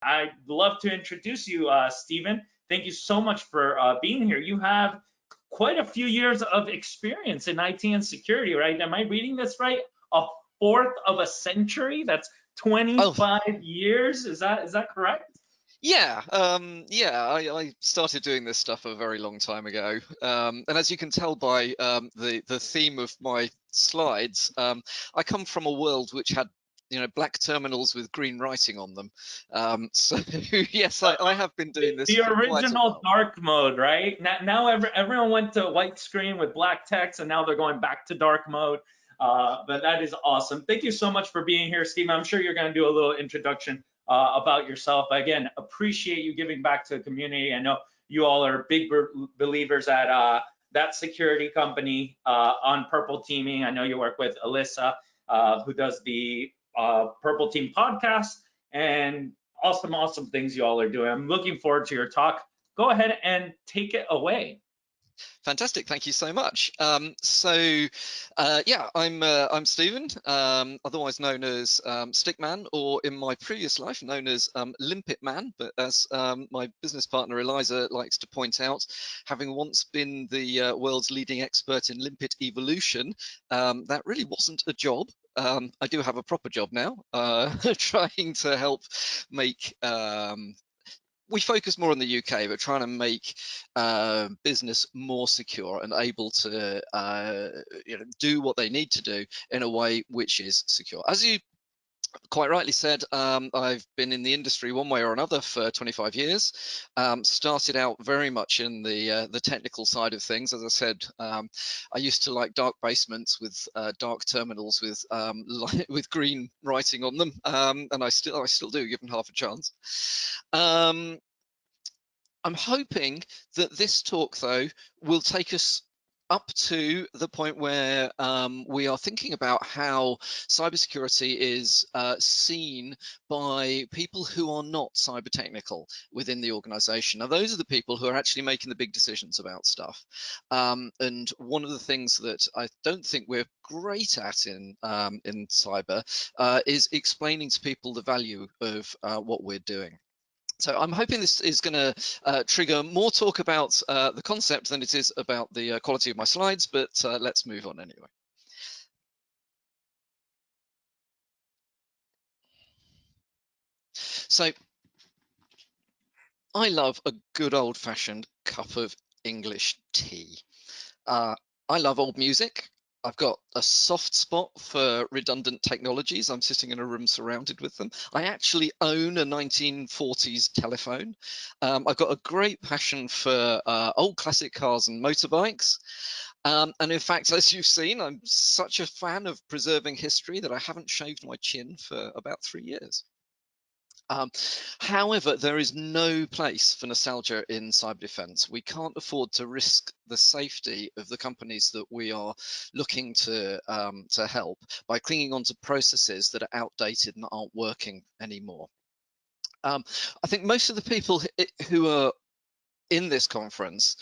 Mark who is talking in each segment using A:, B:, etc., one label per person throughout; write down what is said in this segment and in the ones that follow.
A: I'd love to introduce you, Stephen. Thank you so much for being here. You have quite a few years of experience in IT and security, right? Am I reading this right? A fourth of a century? That's
B: Oh,
A: 25 years. Is that correct?
B: yeah, yeah. I started doing this stuff a very long time ago, and as you can tell by the theme of my slides, I come from a world which had black terminals with green writing on them. So yes, I have been doing this
A: The
B: for quite a
A: original
B: while.
A: dark mode, right? Now everyone went to white screen with black text, and now they're going back to dark mode. But that is awesome. Thank you so much for being here, Steve. I'm sure you're going to do a little introduction about yourself. Again, appreciate you giving back to the community. I know you all are big believers at that security company on Purple Teaming. I know you work with Alyssa, who does the Purple Team podcast, and awesome things you all are doing. I'm looking forward to your talk. Go ahead and take it away.
B: Fantastic, thank you so much. Yeah, I'm Stephen, otherwise known as Stickman, or in my previous life known as Limpet Man. But as my business partner Eliza likes to point out, having once been the world's leading expert in limpet evolution, that really wasn't a job. I do have a proper job now, trying to help make we focus more on the UK, but trying to make business more secure and able to do what they need to do in a way which is secure. As you quite rightly said, I've been in the industry one way or another for 25 years. Started out very much in the technical side of things. As I said, I used to like dark basements with dark terminals with green writing on them, and I still do, given half a chance. I'm hoping that this talk, though, will take us up to the point where we are thinking about how cybersecurity is seen by people who are not cyber technical within the organization. Now, those are the people who are actually making the big decisions about stuff. And one of the things that I don't think we're great at in cyber is explaining to people the value of what we're doing. So I'm hoping this is going to trigger more talk about the concept than it is about the quality of my slides, but let's move on anyway. So I love a good old-fashioned cup of English tea. I love old music. I've got a soft spot for redundant technologies. I'm sitting in a room surrounded with them. I actually own a 1940s telephone. I've got a great passion for old classic cars and motorbikes. And in fact, as you've seen, I'm such a fan of preserving history that I haven't shaved my chin for about 3 years. However, there is no place for nostalgia in cyber defense. We can't afford to risk the safety of the companies that we are looking to help by clinging onto processes that are outdated and aren't working anymore. I think most of the people who are in this conference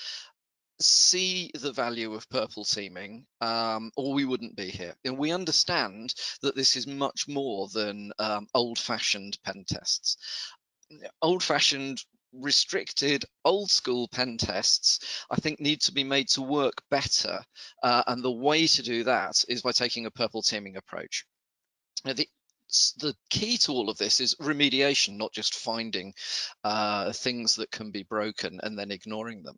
B: see the value of purple teaming, or we wouldn't be here. And we understand that this is much more than old-fashioned pen tests. Old-fashioned, restricted, old-school pen tests, I think, need to be made to work better. And the way to do that is by taking a purple teaming approach. Now, the key to all of this is remediation, not just finding things that can be broken and then ignoring them.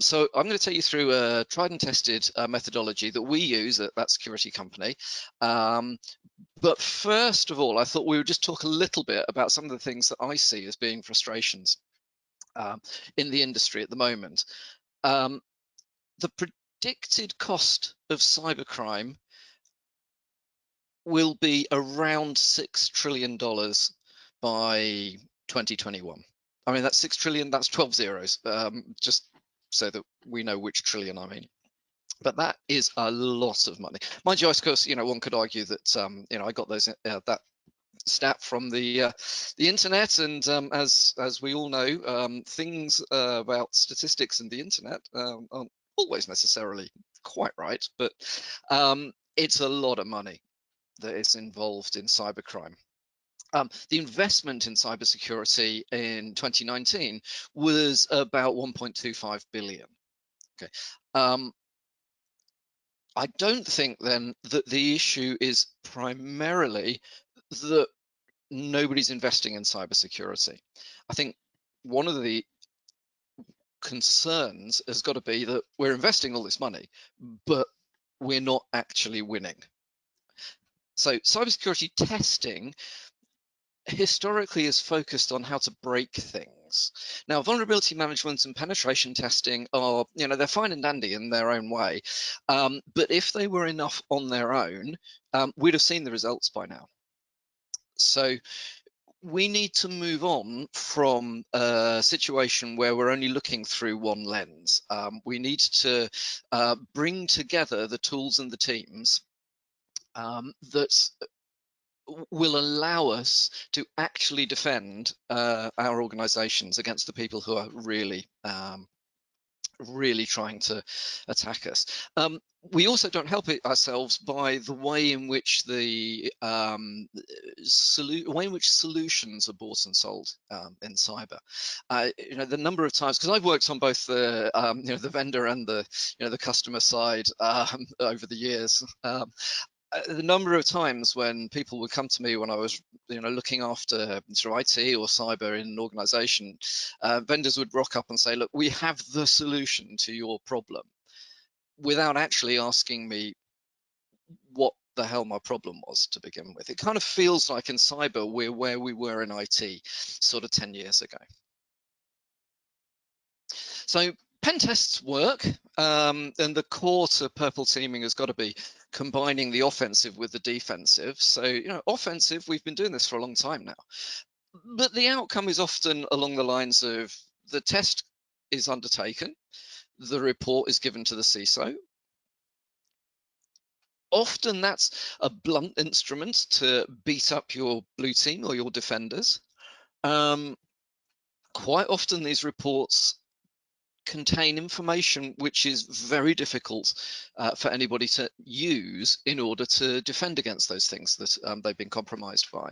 B: So I'm going to take you through a tried and tested methodology that we use at that security company. But first of all, I thought we would just talk a little bit about some of the things that I see as being frustrations in the industry at the moment. The predicted cost of cybercrime will be around $6 trillion by 2021. I mean, that's 6 trillion, that's 12 zeros, just so that we know which trillion I mean. But that is a lot of money. Mind you, of course, one could argue that, I got those that stat from the internet, and as we all know, things about statistics and the internet aren't always necessarily quite right, but it's a lot of money that is involved in cybercrime. The investment in cybersecurity in 2019 was about 1.25 billion. Okay. I don't think then that the issue is primarily that nobody's investing in cybersecurity. I think one of the concerns has got to be that we're investing all this money, but we're not actually winning. So cybersecurity testing historically is focused on how to break things. Now, vulnerability management and penetration testing are, they're fine and dandy in their own way. But if they were enough on their own, we'd have seen the results by now. So we need to move on from a situation where we're only looking through one lens. We need to bring together the tools and the teams that will allow us to actually defend our organizations against the people who are really trying to attack us. We also don't help it ourselves by the way in which the solutions are bought and sold in cyber. The number of times, because I've worked on both the the vendor and the customer side over the years. The number of times when people would come to me when I was, looking after sort of IT or cyber in an organization, vendors would rock up and say, look, we have the solution to your problem, without actually asking me what the hell my problem was to begin with. It kind of feels like in cyber, we're where we were in IT sort of 10 years ago. So pen tests work, and the core to PurpleTeaming has got to be combining the offensive with the defensive. So, offensive, we've been doing this for a long time now, but the outcome is often along the lines of the test is undertaken, the report is given to the CISO. Often that's a blunt instrument to beat up your blue team or your defenders. Quite often these reports contain information which is very difficult for anybody to use in order to defend against those things that they've been compromised by.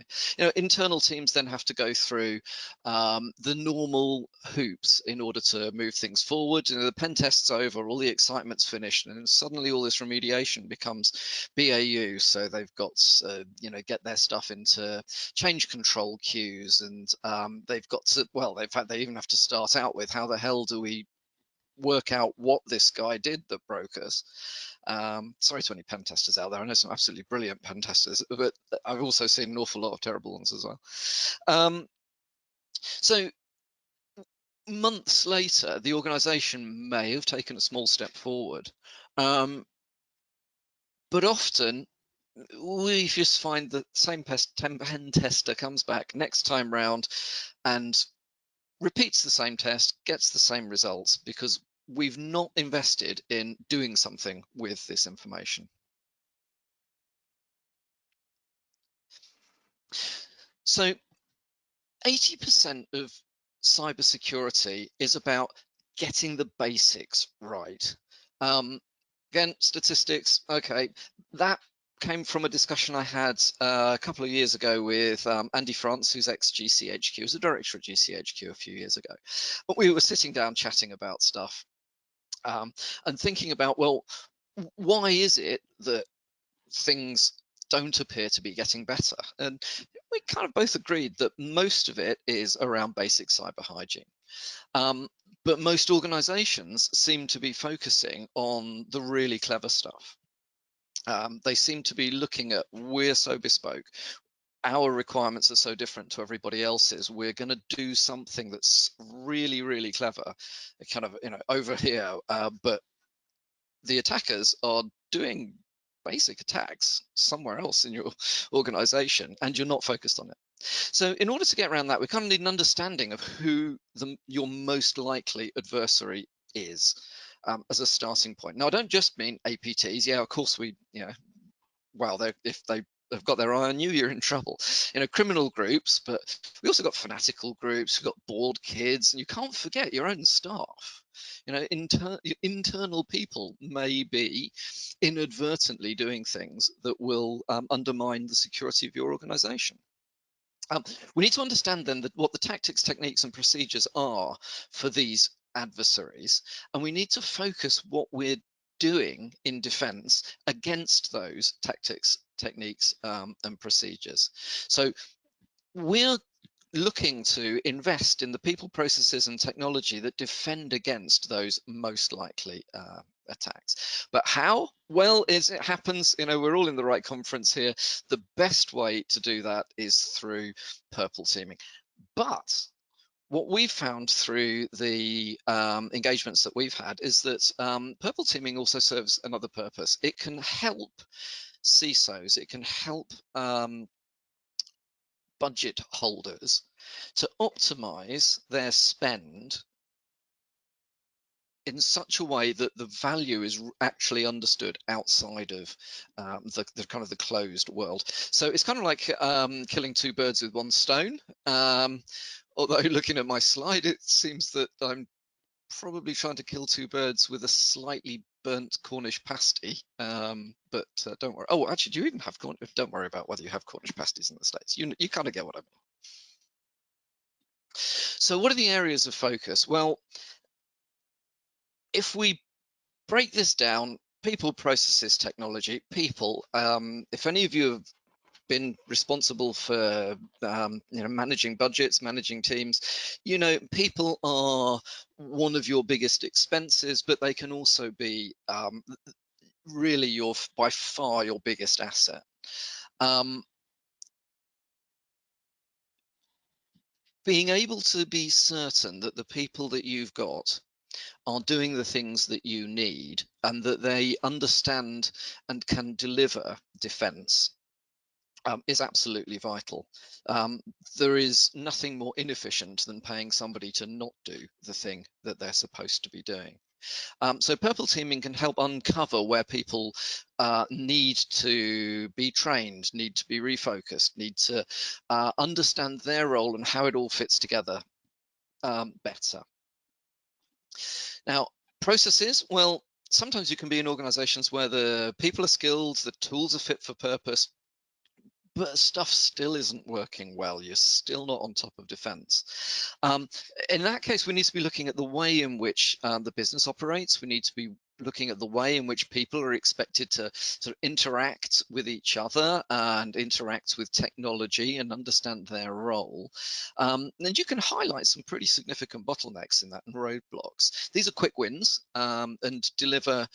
B: Internal teams then have to go through the normal hoops in order to move things forward. The pen test's over, all the excitement's finished, and suddenly all this remediation becomes BAU. So they've got get their stuff into change control queues, and they've got to, well, in fact, they even have to start out with, how the hell do we work out what this guy did that broke us? Sorry to any pen testers out there. I know some absolutely brilliant pen testers, but I've also seen an awful lot of terrible ones as well. So months later, the organization may have taken a small step forward, but often we just find that same pen tester comes back next time round and repeats the same test, gets the same results, because we've not invested in doing something with this information. So 80% of cybersecurity is about getting the basics right. Again, statistics, okay, that came from a discussion I had a couple of years ago with Andy France, who's ex-GCHQ, was the director of GCHQ a few years ago. But we were sitting down chatting about stuff and thinking about, well, why is it that things don't appear to be getting better? And we kind of both agreed that most of it is around basic cyber hygiene. But most organizations seem to be focusing on the really clever stuff. They seem to be looking at, we're so bespoke, our requirements are so different to everybody else's, we're going to do something that's really, really clever, kind of, over here, but the attackers are doing basic attacks somewhere else in your organization, and you're not focused on it. So in order to get around that, we kind of need an understanding of who your most likely adversary is as a starting point. Now, I don't just mean APTs. Yeah, of course, well, if they have got their eye on you, you're in trouble. Criminal groups, but we also got fanatical groups, we've got bored kids, and you can't forget your own staff. Internal people may be inadvertently doing things that will undermine the security of your organization. We need to understand then what the tactics, techniques, and procedures are for these adversaries, and we need to focus what we're doing in defense against those tactics, techniques, and procedures. So we're looking to invest in the people, processes, and technology that defend against those most likely attacks. But how? Well, as it happens, we're all in the right conference here. The best way to do that is through purple teaming. But what we've found through the engagements that we've had is that purple teaming also serves another purpose. It can help CISOs, it can help budget holders to optimize their spend in such a way that the value is actually understood outside of the kind of the closed world. So it's kind of like killing two birds with one stone. Although looking at my slide, it seems that I'm probably trying to kill two birds with a slightly burnt Cornish pasty, but don't worry. Oh, actually, do you even have Cornish? Don't worry about whether you have Cornish pasties in the States. You kind of get what I mean. So what are the areas of focus? Well, if we break this down, people, processes, technology, people, if any of you have been responsible for managing budgets, managing teams, people are one of your biggest expenses, but they can also be really by far your biggest asset. Being able to be certain that the people that you've got are doing the things that you need and that they understand and can deliver defense is absolutely vital. There is nothing more inefficient than paying somebody to not do the thing that they're supposed to be doing. So purple teaming can help uncover where people need to be trained, need to be refocused, need to understand their role and how it all fits together better. Now, processes, well, sometimes you can be in organizations where the people are skilled, the tools are fit for purpose, but stuff still isn't working well. You're still not on top of defense. In that case, we need to be looking at the way in which the business operates. We need to be looking at the way in which people are expected to sort of interact with each other and interact with technology and understand their role. And you can highlight some pretty significant bottlenecks in that and roadblocks. These are quick wins and deliver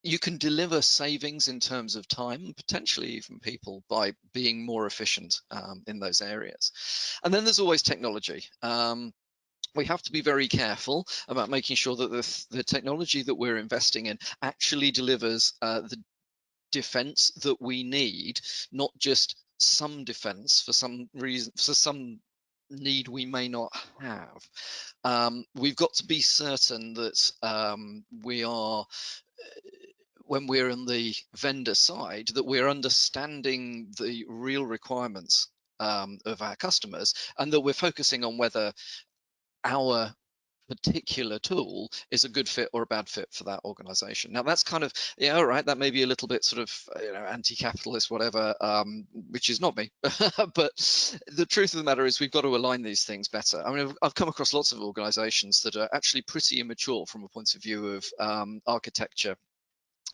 B: you can deliver savings in terms of time and potentially even people by being more efficient in those areas. And then there's always technology. We have to be very careful about making sure that the technology that we're investing in actually delivers the defense that we need, not just some defense for some reason, for some need we may not have. We've got to be certain that we are when we're on the vendor side, that we're understanding the real requirements of our customers and that we're focusing on whether our particular tool is a good fit or a bad fit for that organization. Now that's kind of, yeah, all right, that may be a little bit sort of anti-capitalist, whatever, which is not me. But the truth of the matter is we've got to align these things better. I mean, I've come across lots of organizations that are actually pretty immature from a point of view of architecture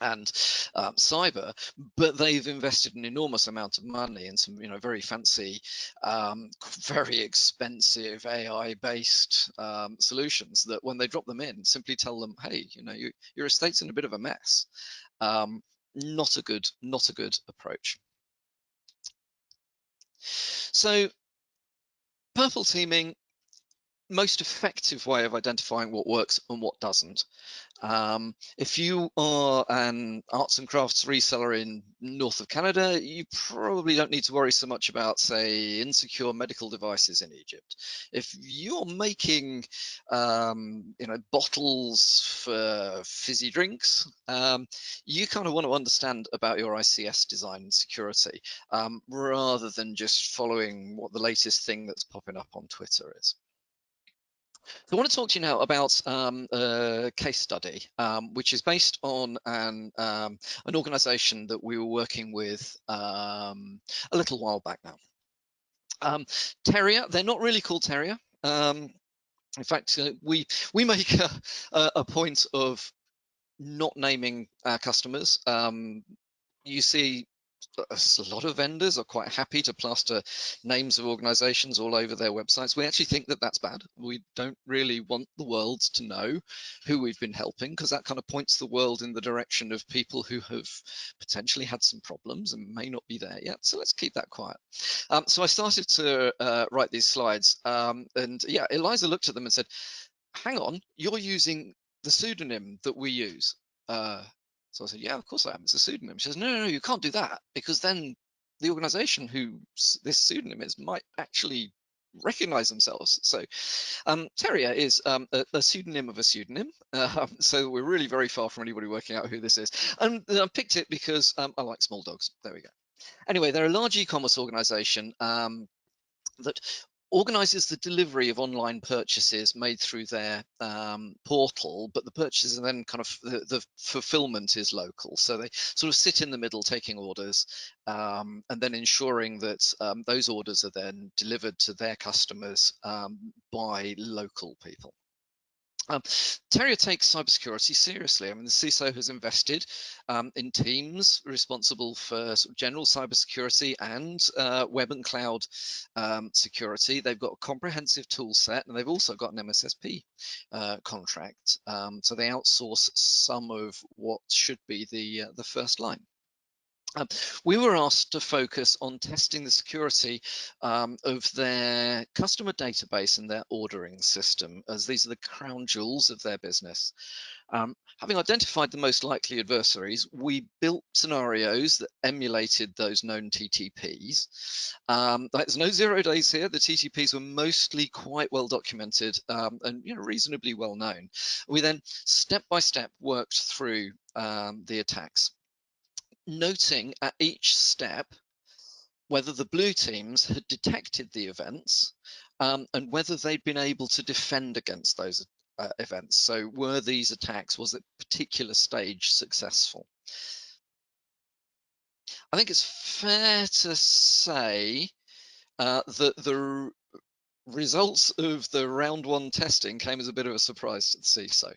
B: and cyber, but they've invested an enormous amount of money in some, very fancy, very expensive AI-based solutions that when they drop them in, simply tell them, hey, your estate's in a bit of a mess. Not a good approach. So, purple teaming, most effective way of identifying what works and what doesn't. If you are an arts and crafts reseller in north of Canada, you probably don't need to worry so much about, say, insecure medical devices in Egypt. If you're making, bottles for fizzy drinks, you kind of want to understand about your ICS design and security, rather than just following what the latest thing that's popping up on Twitter is. So I want to talk to you now about a case study, which is based on an organization that we were working with a little while back now. Terrier, they're not really called Terrier. In fact, we make a point of not naming our customers. You see a lot of vendors are quite happy to plaster names of organizations all over their websites. We actually think that that's bad. We don't really want the world to know who we've been helping, because that kind of points the world in the direction of people who have potentially had some problems and may not be there yet. So let's keep that quiet. So I started to write these slides, and yeah, Eliza looked at them and said, hang on, you're using the pseudonym that we use. So I said, yeah, of course I am. It's a pseudonym. She says, no, you can't do that, because then the organization who this pseudonym is might actually recognize themselves. So Terrier is a pseudonym of a pseudonym. So we're really very far from anybody working out who this is. And I picked it because I like small dogs. There we go. Anyway, they're a large e-commerce organization that organizes the delivery of online purchases made through their portal, but the purchases are then kind of the fulfillment is local. So they sort of sit in the middle taking orders, and then ensuring that those orders are then delivered to their customers by local people. Terrier takes cybersecurity seriously. I mean, the CISO has invested in teams responsible for sort of general cybersecurity and web and cloud security. They've got a comprehensive tool set, and they've also got an MSSP contract. So they outsource some of what should be the first line. We were asked to focus on testing the security of their customer database and their ordering system, as these are the crown jewels of their business. Having identified the most likely adversaries, we built scenarios that emulated those known TTPs. There's no 0 days here. The TTPs were mostly quite well documented and reasonably well known. We then step by step worked through the attacks, noting at each step whether the blue teams had detected the events and whether they'd been able to defend against those events. So were these attacks, was it particular stage successful? I think it's fair to say that the results of the round one testing came as a bit of a surprise to the CISO.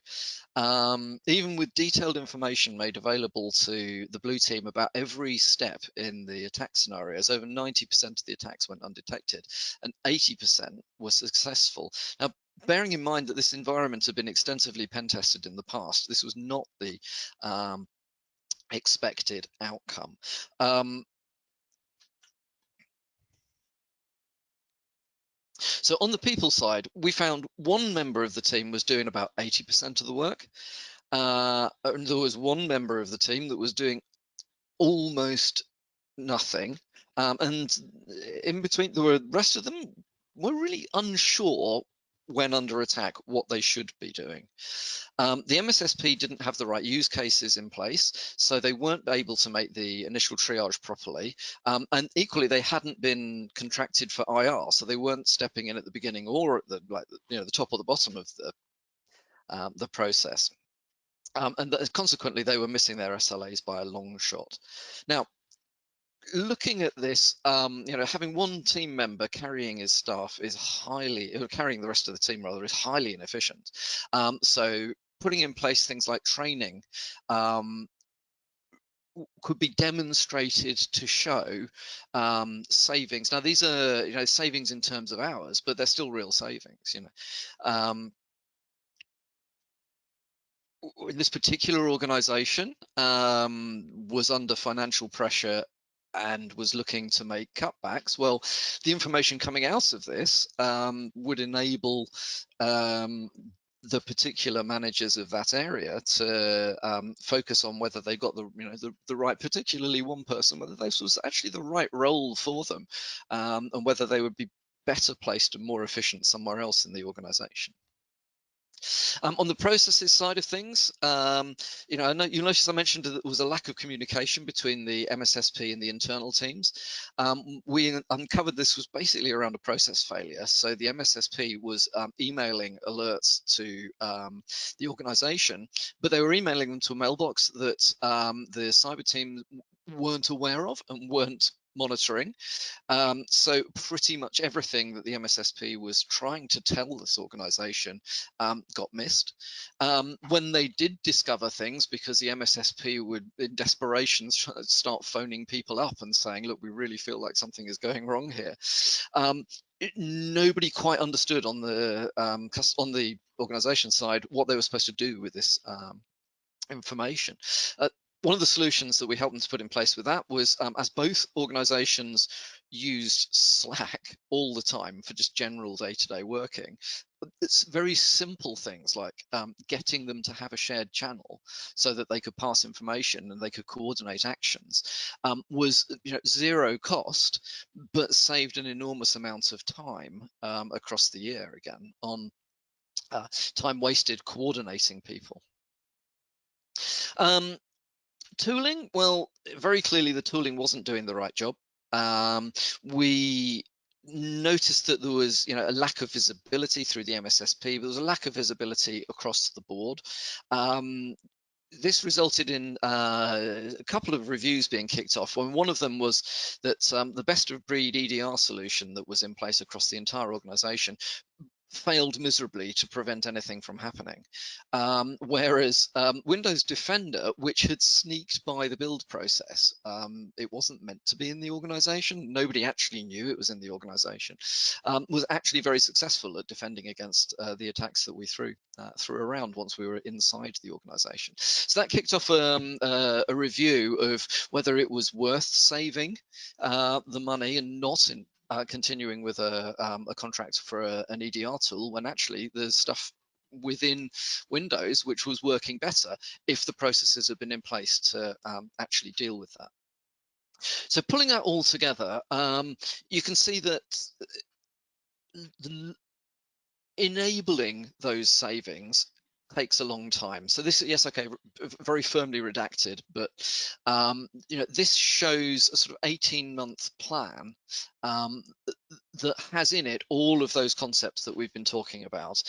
B: Even with detailed information made available to the blue team about every step in the attack scenarios, over 90% of the attacks went undetected and 80% were successful. Now, bearing in mind that this environment had been extensively pen tested in the past, this was not the expected outcome. So on the people side, we found one member of the team was doing about 80% of the work. And there was one member of the team that was doing almost nothing. And in between, the rest of them were really unsure when under attack what they should be doing. The MSSP didn't have the right use cases in place, so they weren't able to make the initial triage properly. And equally, they hadn't been contracted for IR, so they weren't stepping in at the beginning or at the the top or the bottom of the process. And consequently, they were missing their SLAs by a long shot. Now, looking at this, having one team member carrying his staff is carrying the rest of the team rather, is highly inefficient. So putting in place things like training could be demonstrated to show savings. Now, these are savings in terms of hours, but they're still real savings. In this particular organization was under financial pressure and was looking to make cutbacks. Well, the information coming out of this would enable the particular managers of that area to focus on whether they got the right, particularly one person, whether this was actually the right role for them, and whether they would be better placed and more efficient somewhere else in the organization. On the processes side of things, you'll notice I mentioned that there was a lack of communication between the MSSP and the internal teams. We uncovered this was basically around a process failure. So the MSSP was emailing alerts to the organization, but they were emailing them to a mailbox that the cyber team weren't aware of and weren't monitoring. So pretty much everything that the MSSP was trying to tell this organization got missed. When they did discover things, because the MSSP would, in desperation, start phoning people up and saying, look, we really feel like something is going wrong here. Nobody quite understood on the organization side what they were supposed to do with this information. One of the solutions that we helped them to put in place with that was, as both organizations used Slack all the time for just general day-to-day working, it's very simple things like getting them to have a shared channel so that they could pass information and they could coordinate actions was zero cost, but saved an enormous amount of time across the year, again, on time wasted coordinating people. Tooling, well, very clearly the tooling wasn't doing the right job. We noticed that there was a lack of visibility through the MSSP, but there was a lack of visibility across the board. This resulted in a couple of reviews being kicked off. One of them was that the best of breed EDR solution that was in place across the entire organization failed miserably to prevent anything from happening. Whereas Windows Defender, which had sneaked by the build process, it wasn't meant to be in the organization. Nobody actually knew it was in the organization, was actually very successful at defending against the attacks that we threw around once we were inside the organization. So that kicked off a review of whether it was worth saving the money and not continuing with a contract for an EDR tool, when actually there's stuff within Windows which was working better if the processes had been in place to actually deal with that. So pulling that all together, you can see that enabling those savings takes a long time. So this, yes, okay, very firmly redacted, but this shows a sort of 18-month plan that has in it all of those concepts that we've been talking about,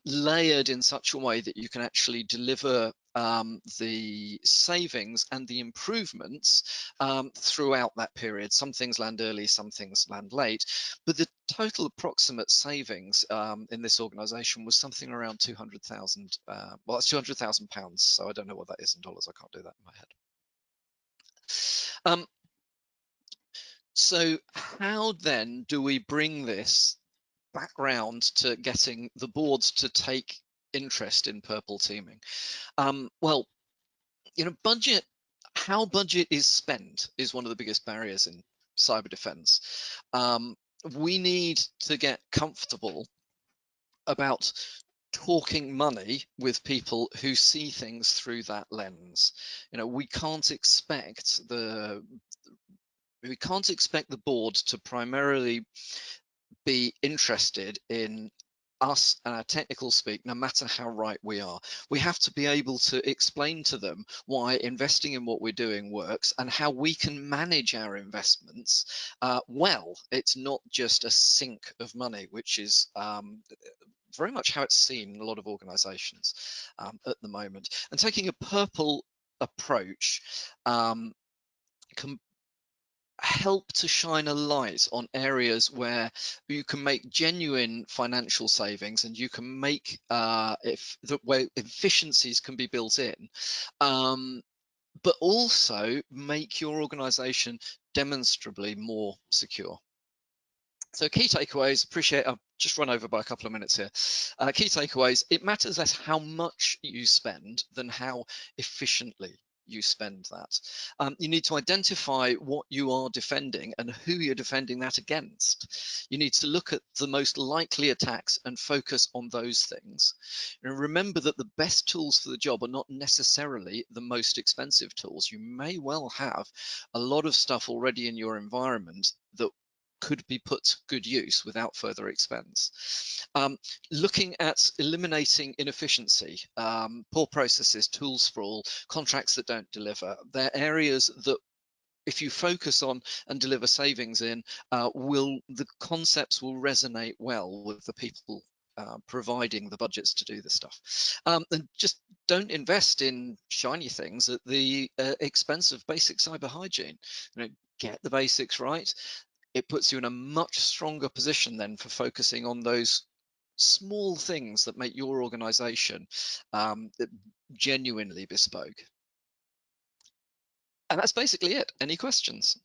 B: layered in such a way that you can actually deliver the savings and the improvements throughout that period. Some things land early, some things land late, but the total approximate savings in this organization was something around 200,000. Well, that's 200,000 pounds. So I don't know what that is in dollars. I can't do that in my head. So how then do we bring this background to getting the boards to take interest in PurpleTeaming? Well, budget, how budget is spent is one of the biggest barriers in cyber defense. We need to get comfortable about talking money with people who see things through that lens. We can't expect the board to primarily be interested in us and our technical speak, no matter how right we are. We have to be able to explain to them why investing in what we're doing works and how we can manage our investments well. It's not just a sink of money, which is very much how it's seen in a lot of organizations at the moment. And taking a purple approach can help to shine a light on areas where you can make genuine financial savings and you can make where efficiencies can be built in, but also make your organization demonstrably more secure. So key takeaways, appreciate I've just run over by a couple of minutes here. Key takeaways, it matters less how much you spend than how efficiently you spend that. You need to identify what you are defending and who you're defending that against. You need to look at the most likely attacks and focus on those things. And remember that the best tools for the job are not necessarily the most expensive tools. You may well have a lot of stuff already in your environment that could be put to good use without further expense. Looking at eliminating inefficiency, poor processes, tools sprawl, contracts that don't deliver, they're areas that if you focus on and deliver savings in, the concepts will resonate well with the people providing the budgets to do this stuff. And just don't invest in shiny things at the expense of basic cyber hygiene. Get the basics right. It puts you in a much stronger position then for focusing on those small things that make your organization genuinely bespoke. And that's basically it. Any questions?